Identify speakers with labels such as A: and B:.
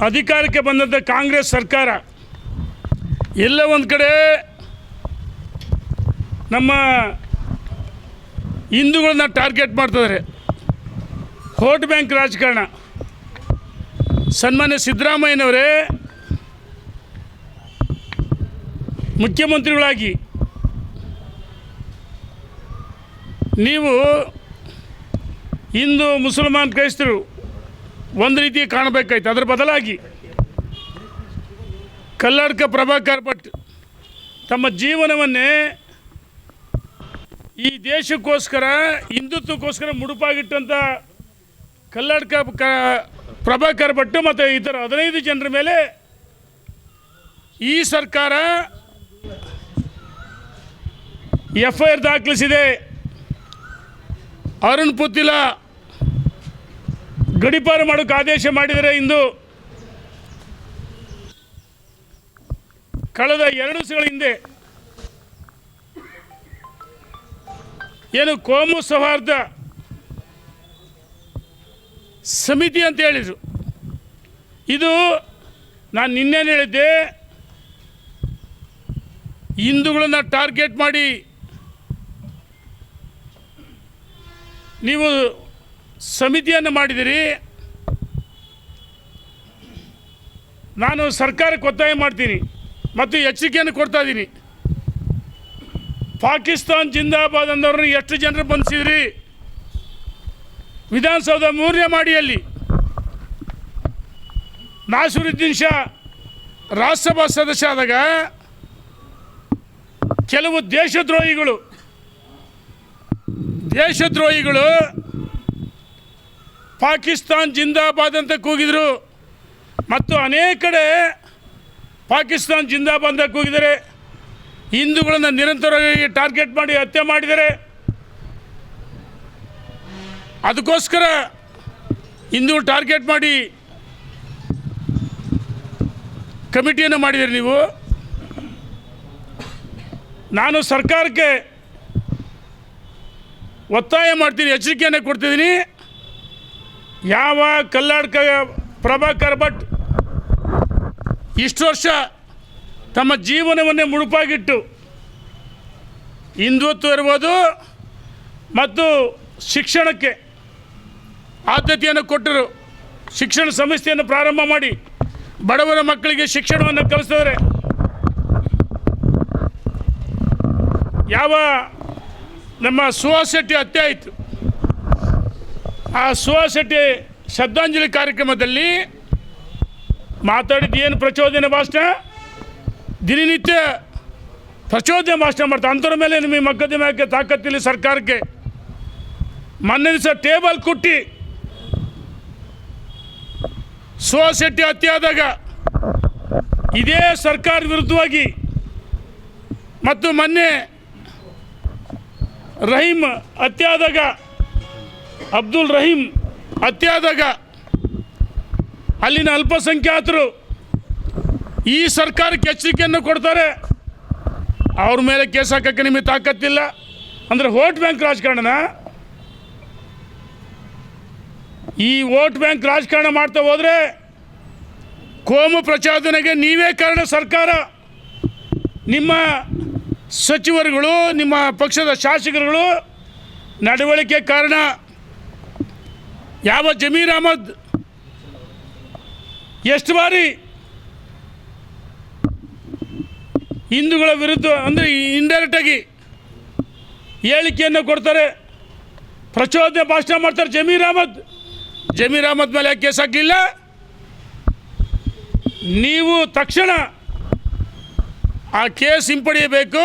A: ಅಧಿಕಾರಕ್ಕೆ ಬಂದಂಥ ಕಾಂಗ್ರೆಸ್ ಸರ್ಕಾರ ಎಲ್ಲ ಒಂದು ಕಡೆ ನಮ್ಮ ಹಿಂದೂಗಳನ್ನ ಟಾರ್ಗೆಟ್ ಮಾಡ್ತಿದ್ದಾರೆ. ವೋಟ್ ಬ್ಯಾಂಕ್ ರಾಜಕಾರಣ. ಸನ್ಮಾನ್ಯ ಸಿದ್ದರಾಮಯ್ಯನವರೇ ಮುಖ್ಯಮಂತ್ರಿಗಳಾಗಿ ನೀವು ಹಿಂದೂ ಮುಸಲ್ಮಾನ್ ಕ್ರೈಸ್ತರು ಒಂದು ರೀತಿ ಕಾಣಬೇಕಾಯ್ತು. ಅದರ ಬದಲಾಗಿ ಕಲ್ಲಡ್ಕ ಪ್ರಭಾಕರ್ ಭಟ್ ತಮ್ಮ ಜೀವನವನ್ನೇ ಈ ದೇಶಕ್ಕೋಸ್ಕರ ಹಿಂದುತ್ವಕ್ಕೋಸ್ಕರ ಮುಡುಪಾಗಿಟ್ಟಂಥ ಕಲ್ಲಡ್ಕ ಪ್ರಭಾಕರ್ ಭಟ್ ಮತ್ತು ಇತರ 15 ಜನರ ಮೇಲೆ ಈ ಸರ್ಕಾರ FIR ದಾಖಲಿಸಿದೆ. ಅರುಣ್ ಪುತ್ತಿಲ ಗಡೀಪಾರು ಮಾಡೋಕ್ಕೆ ಆದೇಶ ಮಾಡಿದರೆ. ಇಂದು ಕಳೆದ 2 ದಿವಸಗಳ ಹಿಂದೆ ಏನು ಕೋಮು ಸೌಹಾರ್ದ ಸಮಿತಿ ಅಂತ ಹೇಳಿದರು. ಇದು ನಾನು ನಿನ್ನೇನು ಹೇಳಿದ್ದೆ, ಹಿಂದೂಗಳನ್ನು ಟಾರ್ಗೆಟ್ ಮಾಡಿ ನೀವು ಸಮಿತಿಯನ್ನು ಮಾಡಿದಿರಿ. ನಾನು ಸರ್ಕಾರಕ್ಕೆ ಒತ್ತಾಯ ಮಾಡ್ತೀನಿ ಮತ್ತು ಎಚ್ಚರಿಕೆಯನ್ನು ಕೊಡ್ತಾ ಇದ್ದೀನಿ. ಪಾಕಿಸ್ತಾನ್ ಜಿಂದಾಬಾದ್ ಅಂದವ್ರನ್ನ ಎಷ್ಟು ಜನರು ಬಂಧಿಸಿದ್ರಿ? ವಿಧಾನಸೌಧ 3ನೇ ಮಾಡಿಯಲ್ಲಿ ನಾಸಿರುದ್ದೀನ್ ಶಾ ರಾಜ್ಯಸಭಾ ಸದಸ್ಯ ಆದಾಗ ಕೆಲವು ದೇಶದ್ರೋಹಿಗಳು ಪಾಕಿಸ್ತಾನ್ ಜಿಂದಾಬಾದ್ ಅಂತ ಕೂಗಿದರು ಮತ್ತು ಅನೇಕ ಕಡೆ ಪಾಕಿಸ್ತಾನ್ ಜಿಂದಾಬಾದ್ ಅಂತ ಕೂಗಿದರೆ. ಹಿಂದೂಗಳನ್ನು ನಿರಂತರವಾಗಿ ಟಾರ್ಗೆಟ್ ಮಾಡಿ ಹತ್ಯೆ ಮಾಡಿದರೆ. ಅದಕ್ಕೋಸ್ಕರ ಹಿಂದೂ ಟಾರ್ಗೆಟ್ ಮಾಡಿ ಕಮಿಟಿಯನ್ನು ಮಾಡಿದ್ದೀರಿ ನೀವು. ನಾನು ಸರ್ಕಾರಕ್ಕೆ ಒತ್ತಾಯ ಮಾಡ್ತೀನಿ, ಎಚ್ಚರಿಕೆಯನ್ನು ಕೊಡ್ತಿದ್ದೀನಿ. ಯಾವ ಕಲ್ಲಡ್ಕ ಪ್ರಭಾಕರ್ ಭಟ್ ಇಷ್ಟು ವರ್ಷ ತಮ್ಮ ಜೀವನವನ್ನೇ ಮುಡುಪಾಗಿಟ್ಟು ಹಿಂದುತ್ವ ಇರ್ಬೋದು ಮತ್ತು ಶಿಕ್ಷಣಕ್ಕೆ ಆದ್ಯತೆಯನ್ನು ಕೊಟ್ಟರು. ಶಿಕ್ಷಣ ಸಂಸ್ಥೆಯನ್ನು ಪ್ರಾರಂಭ ಮಾಡಿ ಬಡವರ ಮಕ್ಕಳಿಗೆ ಶಿಕ್ಷಣವನ್ನು ಕಲಿಸಿದರೆ. ಯಾವ ನಮ್ಮ ಸುಹಾಸ್ ಶೆಟ್ಟಿ ಹತ್ಯೆ ಆಯಿತು, ಆ ಸುಹಾಸ್ ಶೆಟ್ಟಿ ಶ್ರದ್ಧಾಂಜಲಿ ಕಾರ್ಯಕ್ರಮದಲ್ಲಿ ಮಾತಾಡಿದ್ದು ಏನು ಪ್ರಚೋದನೆ ಭಾಷಣ, ದಿನನಿತ್ಯ ಪ್ರಚೋದನೆ ಭಾಷಣ ಮಾಡ್ತಾರೆ. ಅಂಥವ್ರ ಮೇಲೆ ನಿಮಗೆ ಮೊಕದ್ದಮೆ ಹಾಕಿ ತಾಕತ್ತಿಲ್ಲ ಸರ್ಕಾರಕ್ಕೆ. ಮೊನ್ನೆ ದಿವಸ ಟೇಬಲ್ ಕುಟ್ಟಿ ಸುಹಾಸ್ ಶೆಟ್ಟಿ ಹತ್ಯೆ ಆದಾಗ ಇದೇ ಸರ್ಕಾರ ವಿರುದ್ಧವಾಗಿ ಮತ್ತು ಮೊನ್ನೆ ರಹೀಮ್ ಹತ್ಯೆ ಆದಾಗ, ಅಬ್ದುಲ್ ರಹೀಮ್ ಹತ್ಯೆ ಆದಾಗ ಅಲ್ಲಿನ ಅಲ್ಪಸಂಖ್ಯಾತರು ಈ ಸರ್ಕಾರಕ್ಕೆ ಎಚ್ಚರಿಕೆಯನ್ನು ಕೊಡ್ತಾರೆ. ಅವ್ರ ಮೇಲೆ ಕೇಸ್ ಹಾಕೋಕ್ಕೆ ನಿಮಗೆ ತಾಕತ್ತಿಲ್ಲ ಅಂದರೆ ವೋಟ್ ಬ್ಯಾಂಕ್ ರಾಜಕಾರಣನ. ಈ ವೋಟ್ ಬ್ಯಾಂಕ್ ರಾಜಕಾರಣ ಮಾಡ್ತಾ ಹೋದರೆ ಕೋಮು ಪ್ರಚೋದನೆಗೆ ನೀವೇ ಕಾರಣ. ಸರ್ಕಾರ, ನಿಮ್ಮ ಸಚಿವರುಗಳು, ನಿಮ್ಮ ಪಕ್ಷದ ಶಾಸಕರುಗಳು ನಡವಳಿಕೆ ಕಾರಣ. ಯಾವ ಜಮೀರ್ ಅಹಮದ್ ಎಷ್ಟು ಬಾರಿ ಹಿಂದೂಗಳ ವಿರುದ್ಧ ಅಂದರೆ ಇಂಡೈರೆಕ್ಟಾಗಿ ಹೇಳಿಕೆಯನ್ನು ಕೊಡ್ತಾರೆ, ಪ್ರಚೋದನೆ ಭಾಷಣ ಮಾಡ್ತಾರೆ. ಜಮೀರ್ ಅಹಮದ್ ಮೇಲೆ ಕೇಸ್ ಹಾಕಲಿಲ್ಲ. ನೀವು ತಕ್ಷಣ ಆ ಕೇಸ್ ಹಿಂಪಡೆಯಬೇಕು.